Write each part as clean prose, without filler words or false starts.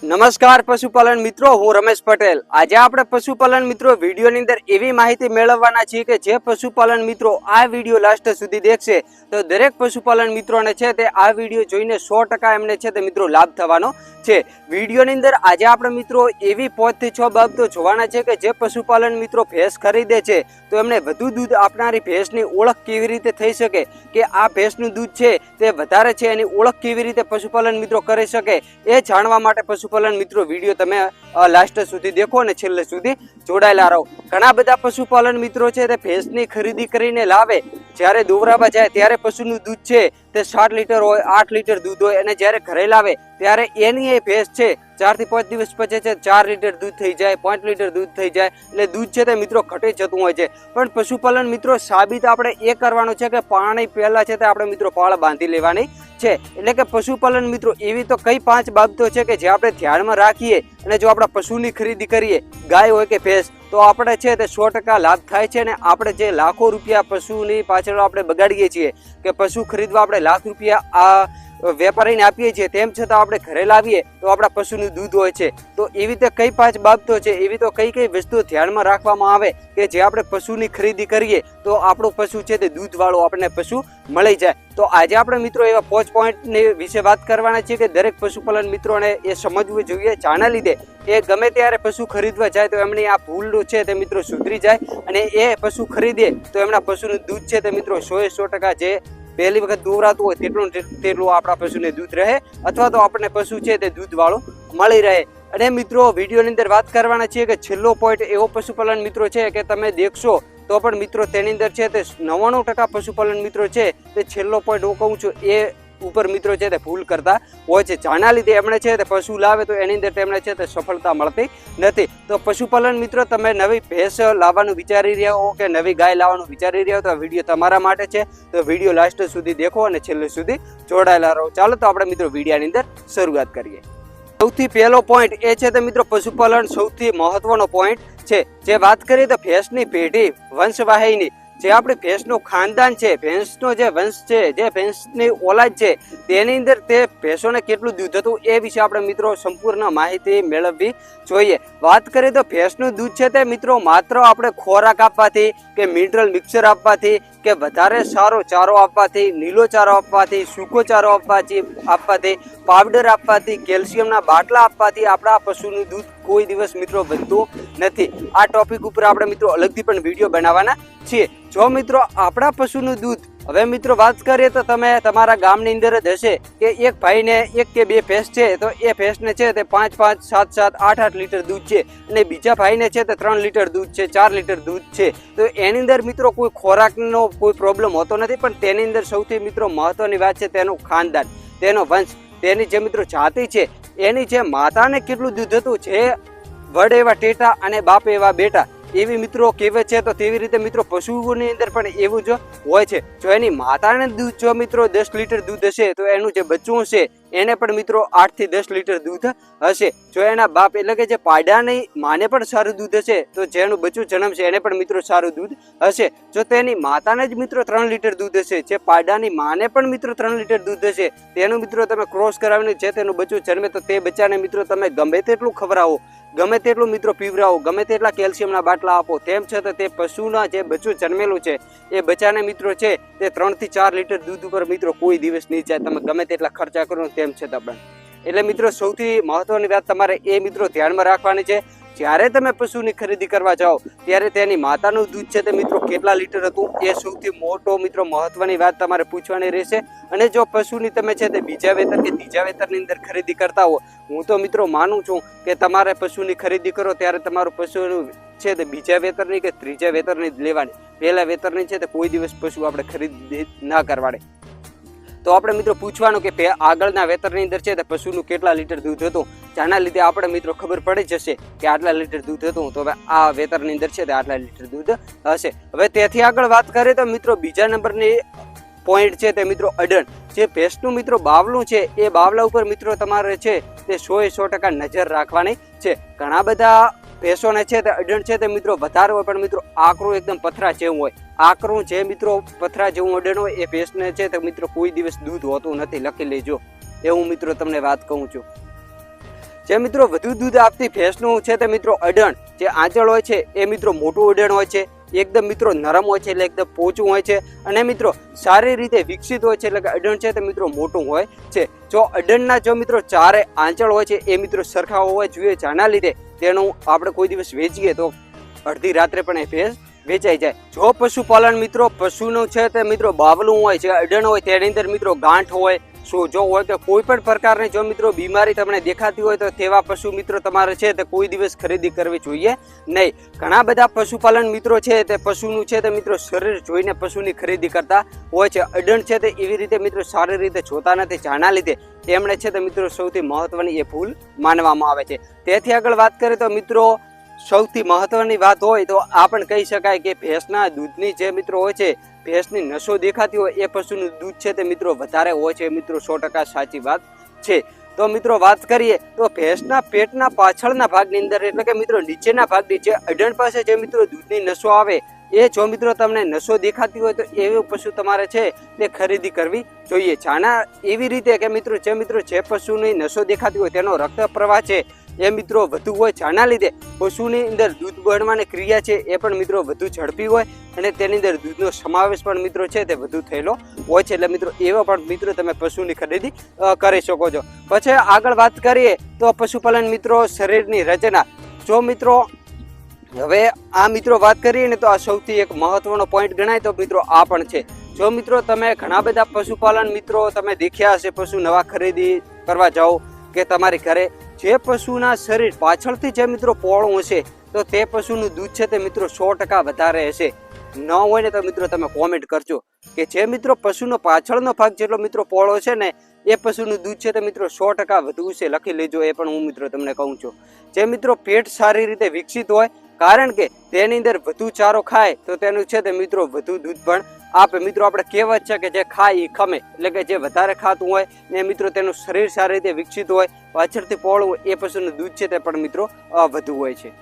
નમસ્કાર પશુપાલન મિત્રો, હું રમેશ પટેલ। આજે આપણે પશુપાલન મિત્રો વિડીયોની અંદર એવી માહિતી મેળવવાના છીએ કે જે પશુપાલન મિત્રો આ વિડીયો લાસ્ટ સુધી દેખશે તો દરેક પશુપાલન મિત્રોને છે તે આ વિડીયો જોઈને 100% એમને છે તે મિત્રો લાભ થવાનો છે। વિડીયોની અંદર આજે આપણે મિત્રો એવી 5 થી 6 બાબતો જોવાના છે કે જે પશુપાલન મિત્રો ભેંસ ખરીદે છે તો એમને વધુ દૂધ આપનારી ભેંસની ઓળખ કેવી રીતે થઈ શકે કે આ ભેંસનું દૂધ છે તે વધારે છે એની ઓળખ કેવી રીતે પશુપાલન મિત્રો કરી શકે એ જાણવા માટે પશુપાલન મિત્રો વિડીયો તમે લાસ્ટ સુધી દેખો અને છેલ્લે સુધી જોડાયેલા રહો। ઘણા બધા પશુપાલન મિત્રો છે તે ભેંસની ખરીદી કરીને લાવે, જ્યારે દોરાવા જાય ત્યારે પશુનું દૂધ છે તે 7 લીટર હોય, 8 લીટર દૂધ હોય અને જ્યારે ઘરે લાવે ત્યારે એની એ ભેંસ છે 4 થી 5 દિવસ પછી છે 4 લીટર દૂધ થઈ જાય, 5 લીટર દૂધ થઈ જાય, એટલે દૂધ છે તે મિત્રો ઘટી જતું હોય છે। પણ પશુપાલન મિત્રો સાબિત આપણે એ કરવાનું છે કે પાણી પહેલા છે તે આપણે મિત્રો પાળ બાંધી લેવાની છે। એટલે કે પશુપાલન મિત્રો એવી તો કઈ 5 બાબતો છે કે જે આપણે ધ્યાનમાં રાખીએ અને જો આપણા પશુની ખરીદી કરીએ, ગાય હોય કે ભેંસ, તો આપણે છે તે 100% લાભ થાય છે। અને આપણે જે લાખો રૂપિયા પશુની પાછળ આપણે બગાડીએ છીએ કે પશુ ખરીદવા આપણે લાખ રૂપિયા આ વેપારીને આપીએ છીએ, તેમ છતાં આપણે ઘરે લાવીએ તો આપણા પશુનું દૂધ હોય છે। તો એવી રીતે કઈ 5 બાબતો છે, એવી તો કઈ કઈ વસ્તુઓ ધ્યાનમાં રાખવામાં આવે કે જે આપણે પશુની ખરીદી કરીએ તો આપણું પશુ છે તે દૂધવાળું આપણને પશુ મળી જાય। તો આજે આપણે મિત્રો એવા 5 પોઈન્ટની વિશે વાત કરવાના છીએ કે દરેક પશુપાલન મિત્રોને એ સમજવું જોઈએ, જાણ્યા લીધે એ ગમે ત્યારે પશુ ખરીદવા જાય તો એમની આ ભૂલ છે તે મિત્રો સુધરી જાય અને એ પશુ ખરીદે તો એમના પશુનું દૂધ છે તે મિત્રો 100% જે પહેલી વખત દોરાતું હોય તેટલું આપણા પશુને દૂધ રહે અથવા તો આપણને પશુ છે તે દૂધ વાળું મળી રહે। અને મિત્રો વિડીયોની અંદર વાત કરવાના છીએ કે છેલ્લો પોઈન્ટ એવો પશુપાલન મિત્રો છે કે તમે દેખશો તો પણ મિત્રો તેની અંદર છે તે 99% પશુપાલન મિત્રો છે તે છેલ્લો પોઈન્ટ હું કહું છું એ ઉપર મિત્રો છે તે ભૂલ કરતા હોય છે, જાણ્યા લીધે એમણે છે તે પશુ લાવે તો એની અંદર તેમને છે તે સફળતા મળતી નથી। તો પશુપાલન મિત્રો તમે નવી ભેંસ લાવવાનું વિચારી રહ્યા હો કે નવી ગાય લાવવાનું વિચારી રહ્યા હો તો આ વિડીયો તમારા માટે છે। તો વિડીયો લાસ્ટ સુધી દેખો અને છેલ્લે સુધી જોડાયેલા રહો। ચાલો તો આપણે મિત્રો વિડીયોની અંદર શરૂઆત કરીએ। સૌથી પહેલો પોઈન્ટ એ છે તો મિત્રો પશુપાલન સૌથી મહત્વનો પોઈન્ટ છે। જે વાત કરીએ તો ભેંસની પેઢી વંશવાહિની, જે આપણી ભેંસનું ખાનદાન છે, ભેંસનો જે વંશ છે, જે ભેંસની ઓલાદ છે તેની અંદર તે ભેંસોને કેટલું દૂધ હતું એ વિશે આપણે મિત્રો સંપૂર્ણ માહિતી મેળવવી જોઈએ। વાત કરીએ તો ભેંસનું દૂધ છે તે મિત્રો માત્ર આપણે ખોરાક આપવાથી કે મિનરલ મિક્સર આપવાથી કે વધારે સારો ચારો આપવાથી, નીલો ચારો આપવાથી, સૂકો ચારો આપવાથી, પાવડર આપવાથી, કેલ્શિયમના બાટલા આપવાથી આપણા પશુનું દૂધ કોઈ દિવસ મિત્રો વધતું નથી। આ ટોપિક ઉપર આપણે મિત્રો અલગથી પણ વિડીયો બનાવવાના છીએ। જો મિત્રો આપણા પશુનું દૂધ, હવે મિત્રો વાત કરીએ તો તમે તમારા ગામની અંદર જ હશે કે એક ભાઈને 1 કે 2 ભેંસ છે તો એ ભેંસને છે તે 5-5, 7-7, 8-8 લીટર દૂધ છે અને બીજા ભાઈને છે તે 3 લીટર દૂધ છે, 4 લીટર દૂધ છે। તો એની અંદર મિત્રો કોઈ ખોરાકનો કોઈ પ્રોબ્લેમ હોતો નથી, પણ તેની અંદર સૌથી મિત્રો મહત્વની વાત છે તેનું ખાનદાન, તેનો વંશ, તેની જે મિત્રો જાતિ છે, એની જે માતાને કેટલું દૂધ હતું, જે વડ એવા ટેટા અને બાપ એવા બેટા એવી મિત્રો કહેવત છે, તો તેવી રીતે મિત્રો પશુઓની અંદર પણ એવું જ હોય છે। જો એની માતાને દૂધ જો મિત્રો 10 લીટર દૂધ હશે તો એનું જે બચ્ચું હશે એને પણ મિત્રો 8 થી 10 લીટર દૂધ હશે। જો એના બાપ એટલે કે જે પાડાની માને પણ સારું દૂધ હશે તો જેનું બચ્ચું જન્મશે એને પણ મિત્રો સારું દૂધ હશે। જો તેની માતાને જ મિત્રો 3 લીટર દૂધ હશે, જે પાડાની માને પણ મિત્રો 3 લીટર દૂધ હશે, તેનું મિત્રો તમે ક્રોસ કરાવીને જે તેનું બચ્ચું જન્મે તો તે બચ્ચાને મિત્રો તમે ગમે તેટલું ખવડાવો, ગમે તેટલું મિત્રો પીવરાવો, ગમે તેટલા કેલ્શિયમના બાટલા આપો, તેમ છતાં તે પશુના જે બચ્ચું જન્મેલું છે એ બચ્ચાને મિત્રો છે તે 3 થી 4 લીટર દૂધ ઉપર મિત્રો કોઈ દિવસ નહીં જાય, તમે ગમે તેટલા ખર્ચા કરો તેમ છતાં પણ। એટલે મિત્રો સૌથી મહત્વની વાત તમારે એ મિત્રો ધ્યાનમાં રાખવાની છે, જ્યારે તમે પશુની ખરીદી કરવા જાઓ ત્યારે તેની માતાનું દૂધ છે તે મિત્રો કેટલા લીટર હતું એ સૌથી મોટો મિત્રો મહત્વની વાત તમારે પૂછવાની રહેશે। અને જો પશુની તમે છે તે બીજા વેતર કે ત્રીજા વેતરની અંદર ખરીદી કરતા હો, હું તો મિત્રો માનું છું કે તમારે પશુની ખરીદી કરો ત્યારે તમારું પશુનું છે તે બીજા વેતરની કે ત્રીજા વેતરની જ લેવાની, પહેલા વેતરની છે તે કોઈ દિવસ પશુ આપણે ખરીદી ના કરવાની। તો આપણે મિત્રો પૂછવાનું કે આગળના વેતરની અંદર છે તે પશુનું કેટલા લીટર દૂધ હતું, જેના લીધે આપણે મિત્રો ખબર પડી જશે કે આટલા લીટર દૂધ હતું તો હવે આ વેતરની અંદર છે તે આટલા લીટર દૂધ હશે। હવે તેથી આગળ વાત કરીએ તો મિત્રો બીજા નંબરની પોઈન્ટ છે તે મિત્રો અડણ, જે ભેંસનું મિત્રો બાવલું છે એ બાવલા ઉપર મિત્રો તમારે છે તે 100% નજર રાખવાની છે। ઘણા બધા ભેંસોને છે તે અડણ છે તે મિત્રો વધારે હોય, પણ મિત્રો આકરું એકદમ પથરા જેવું હોય, આકરું જે મિત્રો પથરા જેવું અડણ હોય એ ભેંસને છે તે મિત્રો કોઈ દિવસ દૂધ હોતું નથી, લખી લેજો, એવું મિત્રો તમને વાત કહું છું। જે મિત્રો વધુ દૂધ આપતી ભેંસનું છે તે મિત્રો અડણ જે આંચળ હોય છે એ મિત્રો મોટું અડણ હોય છે, એકદમ મિત્રો નરમ હોય છે એટલે એકદમ પોચું હોય છે, અને મિત્રો સારી રીતે વિકસિત હોય છે એટલે કે અડણ છે તે મિત્રો મોટું હોય છે. જો અડણના જો મિત્રો ચારે આંચળ હોય છે એ મિત્રો સરખા હોવા જોઈએ, જેના લીધે તેનું આપણે કોઈ દિવસ વેચીએ તો અડધી રાત્રે પણ એ ભેંસ વેચાઈ જાય. જો પશુપાલન મિત્રો પશુનું છે તે મિત્રો બાવલું હોય છે, અડણ હોય, તેની અંદર મિત્રો ગાંઠ હોય, સોજો હોય કે કોઈ પણ પ્રકારની જો મિત્રો બીમારી તમને દેખાતી હોય તો તેવા પશુ મિત્રો તમારે છે તે કોઈ દિવસ ખરીદી કરવી જોઈએ નહીં. ઘણા બધા પશુપાલન મિત્રો છે તે પશુનું છે તે મિત્રો શરીર જોઈને પશુની ખરીદી કરતા હોય છે. અડણ છે તે એવી રીતે મિત્રો સારી રીતે જોતા નથી, જેના લીધે એમણે છે તે મિત્રો સૌથી મહત્વની એ ભૂલ માનવામાં આવે છે. તેથી આગળ વાત કરીએ તો મિત્રો સૌથી મહત્વની વાત હોય તો આ પણ કહી શકાય કે ભેંસના દૂધની જે મિત્રો હોય છે, ભેંસની નસો દેખાતી હોય એ પશુનું દૂધ છે તે મિત્રો વધારે હોય છે. મિત્રો 100% સાચી વાત છે. તો મિત્રો વાત કરીએ તો ભેંસના પેટના પાછળના ભાગની અંદર એટલે કે મિત્રો નીચેના ભાગની જે અડણ પાસે જે મિત્રો દૂધની નસો આવે એ જો મિત્રો તમને નસો દેખાતી હોય તો એવું પશુ તમારે છે તે ખરીદી કરવી જોઈએ. જાના એવી રીતે કે મિત્રો જે પશુની નસો દેખાતી હોય તેનો રક્ત પ્રવાહ છે એ મિત્રો વધુ હોય, જેના લીધે પશુની અંદર દૂધ બળવાની ક્રિયા છે એ પણ મિત્રો વધુ ઝડપી હોય અને તેની અંદર દૂધનો સમાવેશ પણ મિત્રો છે તે વધુ થયેલો હોય છે. એટલે મિત્રો એવા પણ મિત્રો તમે પશુની ખરીદી કરી શકો છો. પછી આગળ વાત કરીએ તો પશુપાલન મિત્રો શરીરની રચના. જો મિત્રો હવે આ મિત્રો વાત કરીએ ને તો આ સૌથી એક મહત્વનો પોઈન્ટ ગણાય તો મિત્રો આ પણ છે. જો મિત્રો તમે ઘણા બધા પશુપાલન મિત્રો તમે દેખ્યા હશે, પશુ નવા ખરીદી કરવા જાઓ કે તમારી ઘરે જે પશુના શરીર પાછળથી જે મિત્રો પોળું હશે તો તે પશુનું દૂધ છે તે મિત્રો 100% વધારે હશે. ન હોય ને તો મિત્રો તમે કોમેન્ટ કરજો કે જે મિત્રો પશુનો પાછળનો ભાગ જેટલો મિત્રો પોળો છે ને એ પશુનું દૂધ છે તે મિત્રો 100% વધુ છે. લખી લેજો, એ પણ હું મિત્રો તમને કહું છું. જે મિત્રો પેટ સારી રીતે વિકસિત હોય, કારણ કે તેની અંદર વધુ ચારો ખાય તો તેનું છે તે મિત્રો વધુ દૂધ પણ આપે. મિત્રો આપણે કહેવત છે કે જે ખાય એ ખમે, એટલે કે જે વધારે ખાતું હોય ને મિત્રો તેનું શરીર સારી રીતે વિકસિત હોય, પાછળથી પોળું હોય, એ પશુનું દૂધ છે તે પણ મિત્રો વધુ હોય છે.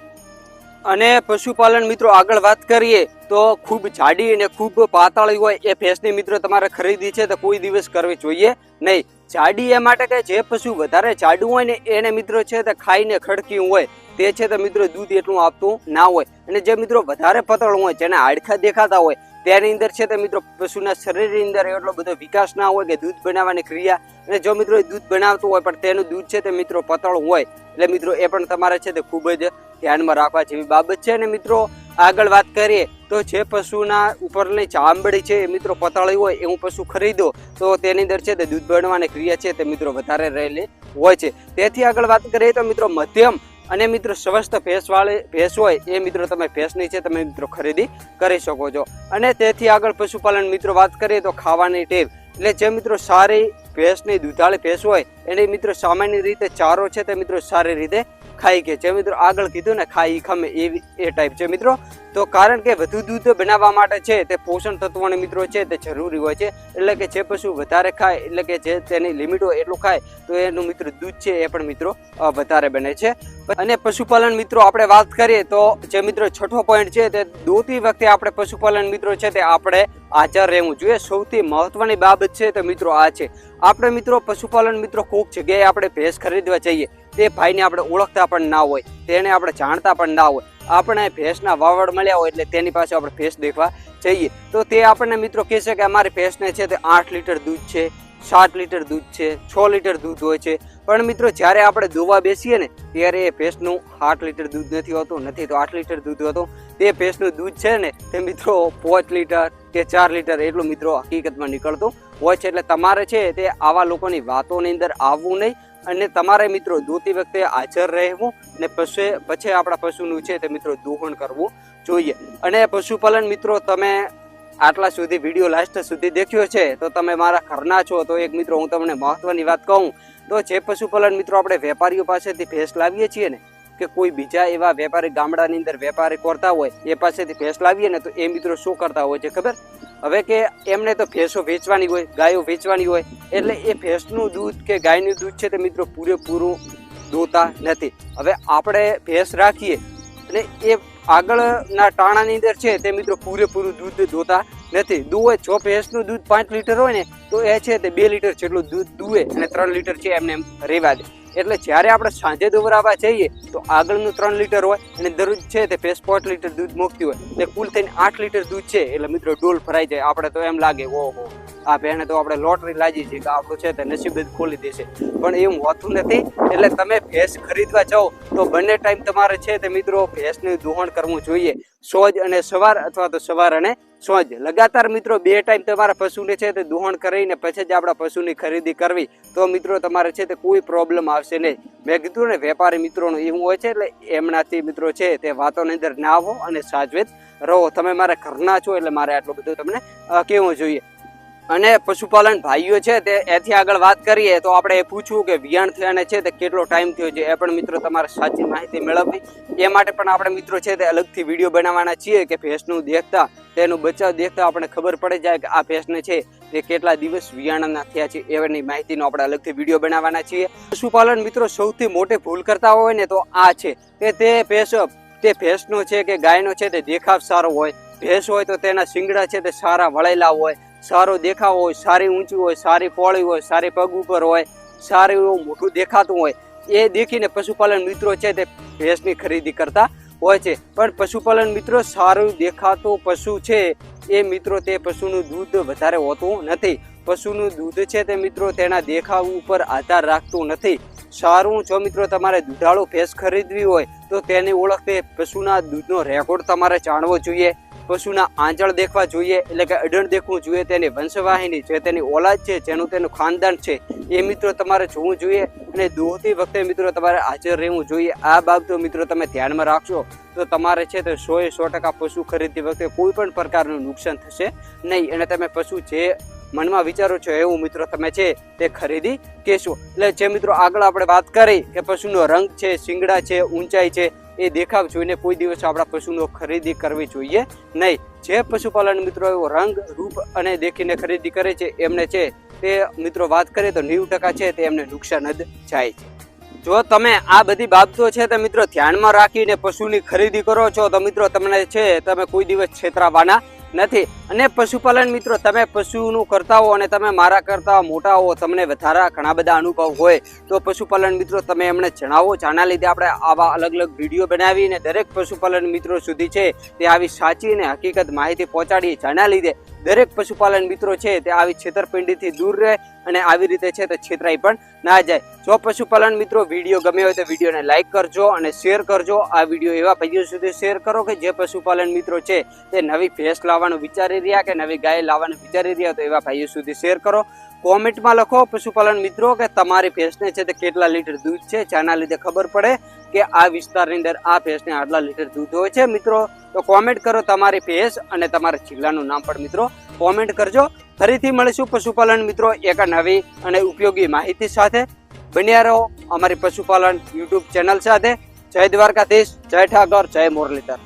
અને પશુપાલન મિત્રો આગળ વાત કરીએ તો ખૂબ જાડી અને ખૂબ પાતળી હોય એ ભેંસની મિત્રો તમારે ખરીદી છે તો કોઈ દિવસ કરવી જોઈએ નહીં. જાડી એ માટે કે જે પશુ વધારે જાડું હોય ને એને મિત્રો છે તે ખાઈને ખડક્યું હોય તે છે તો મિત્રો દૂધ એટલું આપતું ના હોય. અને જે મિત્રો વધારે પતળું હોય, જેને હાડકા દેખાતા હોય, તેની અંદર છે તે મિત્રો પશુના શરીરની અંદર એટલો બધો વિકાસ ના હોય કે દૂધ બનાવવાની ક્રિયા, અને જો મિત્રો દૂધ બનાવતું હોય પણ તેનું દૂધ છે તે મિત્રો પતળું હોય, એટલે મિત્રો એ પણ તમારે છે તે ખૂબ જ ધ્યાનમાં રાખવા જેવી બાબત છે. અને મિત્રો આગળ વાત કરીએ તો જે પશુના ઉપરની ચામડી છે એ મિત્રો પતળી હોય એવું પશુ ખરીદો તો તેની અંદર છે તે દૂધ બનાવવાની ક્રિયા છે તે મિત્રો વધારે રહેલી હોય છે. તેથી આગળ વાત કરીએ તો મિત્રો મધ્યમ અને મિત્રો સ્વસ્થ ભેંસ હોય એ મિત્રો તમે ભેંસની છે તમે મિત્રો ખરીદી કરી શકો છો. અને તેથી આગળ પશુપાલન મિત્રો વાત કરીએ તો ખાવાની ટેવ, એટલે જે મિત્રો સારી ભેંસની દૂધાળી ભેંસ હોય એને મિત્રો સામાન્ય રીતે ચારો છે તે મિત્રો સારી રીતે ખાઈ કે જે મિત્રો આગળ કીધું ને ખાઈ ખમે એવી એ ટાઈપ છે મિત્રો. તો કારણ કે વધુ દૂધ બનાવવા માટે છે તે પોષણ તત્વોને મિત્રો છે તે જરૂરી હોય છે, એટલે કે જે પશુ વધારે ખાય એટલે કે જે તેની લિમિટ હોય એટલું ખાય તો એનું મિત્રો દૂધ છે એ પણ મિત્રો વધારે બને છે. અને પશુપાલન મિત્રો આપણે વાત કરીએ તો જે મિત્રો છઠ્ઠો પોઈન્ટ છે તે દોતી વખતે આપણે પશુપાલન મિત્રો છે તે આપણે હાજર રહેવું જોઈએ. સૌથી મહત્વની બાબત છે તો મિત્રો આ છે. આપણે મિત્રો પશુપાલન મિત્રો કોઈક જગ્યાએ આપણે ભેંસ ખરીદવા જઈએ, તે ભાઈને આપણે ઓળખતા પણ ના હોય, તેને આપણે જાણતા પણ ના હોય, આપણે ભેંસના વાવડ મળ્યા હોય એટલે તેની પાસે આપણે ભેંસ દેખવા જઈએ તો તે આપણને મિત્રો કહેશે કે અમારી ભેંસને છે તે 8 લીટર દૂધ છે, 7 લીટર દૂધ છે, 6 લીટર દૂધ હોય છે. પણ મિત્રો જ્યારે આપણે દોવા બેસીએ ને ત્યારે એ ભેંસનું 8 લીટર દૂધ નથી હોતું, નથી તો 8 લીટર દૂધ હોતું. તે ભેંસનું દૂધ છે ને તે મિત્રો 5 લીટર કે 4 લીટર એટલું મિત્રો હકીકતમાં નીકળતું હોય છે. એટલે તમારે છે તે આવા લોકોની વાતોની અંદર આવવું નહીં અને તમારે મિત્રો દોતી વખતે હાજર રહેવું ને પછી આપણા પશુનું છે તે મિત્રો દોહન કરવું જોઈએ. અને પશુપાલન મિત્રો તમે આટલા સુધી વિડીયો લાસ્ટ સુધી દેખ્યો છે તો તમે મારા ઘરના છો તો એક મિત્રો હું તમને મહત્વની વાત કહું તો જે પશુપાલન મિત્રો આપણે વેપારીઓ પાસેથી ભેંસ લાવીએ છીએ ને કે કોઈ બીજા એવા વેપારી ગામડાની અંદર વેપારી કરતા હોય એ પાસેથી ભેંસ લાવીએ ને તો એ મિત્રો શું કરતા હોય છે ખબર? હવે કે એમને તો ભેંસો વેચવાની હોય, ગાયો વેચવાની હોય, એટલે એ ભેંસનું દૂધ કે ગાયનું દૂધ છે તે મિત્રો પૂરેપૂરું દોતા નથી. હવે આપણે ભેંસ રાખીએ અને એ આગળના ટાણાની અંદર છે તે મિત્રો પૂરેપૂરું દૂધ દોતા નથી. દુવે જો ભેંસનું દૂધ 5 લીટર હોય ને તો એ છે તે 2 લીટર જેટલું દૂધ દુવે અને 3 લીટર છે એમને એમ રહેવા દે. એટલે જ્યારે આપણે સાંજે દોરાવા જઈએ તો આગળનું 3 લીટર હોય અને દરરોજ છે તે ભેંસ 5 લીટર દૂધ મૂકતી હોય એટલે કુલ થઈને 8 લીટર દૂધ છે એટલે મિત્રો ડોલ ભરાઈ જાય. આપણે તો એમ લાગે ઓહો આ ભેણે તો આપણે લોટરી લાગી છે કે આપણું છે તે નસીબ જ ખોલી દેશે, પણ એવું હોતું નથી. એટલે તમે ભેંસ ખરીદવા જાઓ તો બંને ટાઈમ તમારે છે તે મિત્રો ભેંસનું દોહણ કરવું જોઈએ, સોજ અને સવાર અથવા તો સવાર અને સોજ લગાતાર મિત્રો 2 ટાઈમ તમારા પશુને છે તે દોહણ કરીને પછી જ આપણા પશુની ખરીદી કરવી તો મિત્રો તમારે છે તે કોઈ પ્રોબ્લેમ આવશે નહીં. મેં કીધું ને વેપારી મિત્રોનું એવું હોય છે એટલે એમનાથી મિત્રો છે તે વાતોની અંદર ના આવો અને સાજવેત રહો. તમે મારા ઘરના છો એટલે મારે આટલું બધું તમને કહેવું જોઈએ. અને પશુપાલન ભાઈઓ છે તે એથી આગળ વાત કરીએ તો આપણે એ પૂછવું કે વિયાણ થયાને છે તે કેટલો ટાઈમ થયો છે એ પણ મિત્રો તમારે સાચી માહિતી મેળવવી. એ માટે પણ આપણે મિત્રો છે તે અલગથી વિડીયો બનાવવાના છીએ કે ભેંસનું દેખતા તેનું બચાવ દેખતા આપણે ખબર પડી જાય કે આ ભેંસને છે તે કેટલા દિવસ વિયાણના થયા છે એની માહિતીનો આપણે અલગથી વિડીયો બનાવવાના છીએ. પશુપાલન મિત્રો સૌથી મોટી ભૂલ કરતા હોય ને તો આ છે કે તે ભેંસનો છે કે ગાયનો છે તે દેખાવ સારો હોય, ભેંસ હોય તો તેના શિંગડા છે તે સારા વળેલા હોય, સારો દેખાવ હોય, સારી ઊંચી હોય, સારી પહોળી હોય, સારી પગ ઉપર હોય, સારું એવું મોટું દેખાતું હોય એ દેખીને પશુપાલન મિત્રો છે તે ભેંસની ખરીદી કરતા હોય છે. પણ પશુપાલન મિત્રો સારું દેખાતું પશુ છે એ મિત્રો તે પશુનું દૂધ વધારે હોતું નથી. પશુનું દૂધ છે તે મિત્રો તેના દેખાવ ઉપર આધાર રાખતું નથી. સારું જો મિત્રો તમારે દૂધાળું ભેંસ ખરીદવી હોય તો તેની ઓળખ તે પશુના દૂધનો રેકોર્ડ તમારે જાણવો જોઈએ, પશુના આંચળ દેખવા જોઈએ એટલે કે અડણ દેખવું જોઈએ, તેની વંશવાહિની જે તેની ઓલાદ છે જેનું તેનું ખાનદાન છે એ મિત્રો તમારે જોવું જોઈએ અને દોહતી વખતે મિત્રો તમારે હાજર રહેવું જોઈએ. આ બાબતો મિત્રો તમે ધ્યાનમાં રાખશો તો તમારે છે તે 100% પશુ ખરીદતી વખતે કોઈ પણ પ્રકારનું નુકસાન થશે નહીં અને તમે પશુ જે મનમાં વિચારો છો એવું મિત્રો તમે છે તે ખરીદી કહેશો. એટલે જે મિત્રો આગળ આપણે વાત કરી કે પશુનો રંગ છે, શિંગડા છે, ઊંચાઈ છે એ દેખાવ જોઈને કોઈ દિવસ આપણા પશુનો ખરીદી કરવી જોઈએ નહીં. જે પશુપાલન મિત્રો એવો રંગ રૂપ અને દેખીને ખરીદી કરે છે એમને છે તે મિત્રો વાત કરીએ તો 90% છે તે એમને નુકસાન જ જાય છે. જો તમે આ બધી બાબતો છે તે મિત્રો ધ્યાનમાં રાખીને પશુની ખરીદી કરો છો તો મિત્રો તમને છે તમે કોઈ દિવસ છેતરાવાના નથી. અને પશુપાલન મિત્રો તમે પશુનું કરતા હો અને તમે મારા કરતા મોટા હો, તમને વધારે ઘણા બધા અનુભવ હોય તો પશુપાલન મિત્રો તમે એમને જણાવો. જાના લીધે આપણે આવા અલગ અલગ વિડીયો બનાવીને દરેક પશુપાલન મિત્રો સુધી છે તે આવી સાચી અને હકીકત માહિતી પહોંચાડીએ. જાના લીધે દરેક પશુપાલન મિત્રો છે તે આવી છેતરપિંડીથી દૂર રહે અને આવી રીતે છે તે છેતરાઈ પણ ના જાય. જો પશુપાલન મિત્રો વિડીયો ગમે હોય તો વિડીયોને લાઈક કરજો અને શેર કરજો. આ વિડીયો એવા ભાઈઓ સુધી શેર કરો કે જે પશુપાલન મિત્રો છે તે નવી ભેંસ લાવવાનું વિચારી રહ્યા કે નવી ગાય લાવવાનું વિચારી રહ્યા તો એવા ભાઈઓ સુધી શેર કરો. કોમેન્ટમાં લખો પશુપાલન મિત્રો કે તમારી ભેંસને છે તે કેટલા લીટર દૂધ છે, જેના લીધે ખબર પડે કે આ વિસ્તારની અંદર આ ભેંસને આટલા લીટર દૂધ હોય છે. મિત્રો તો કોમેન્ટ કરો તમારી ભેંસ અને તમારા જિલ્લાનું નામ પણ મિત્રો કોમેન્ટ કરજો. ફરીથી મળીશું પશુપાલન મિત્રો એક નવી અને ઉપયોગી માહિતી સાથે. બન્યા રહો અમારી પશુપાલન યુટ્યુબ ચેનલ સાથે. જય દ્વારકાધીશ, જય ઠાકોર, જય મુરલીધર.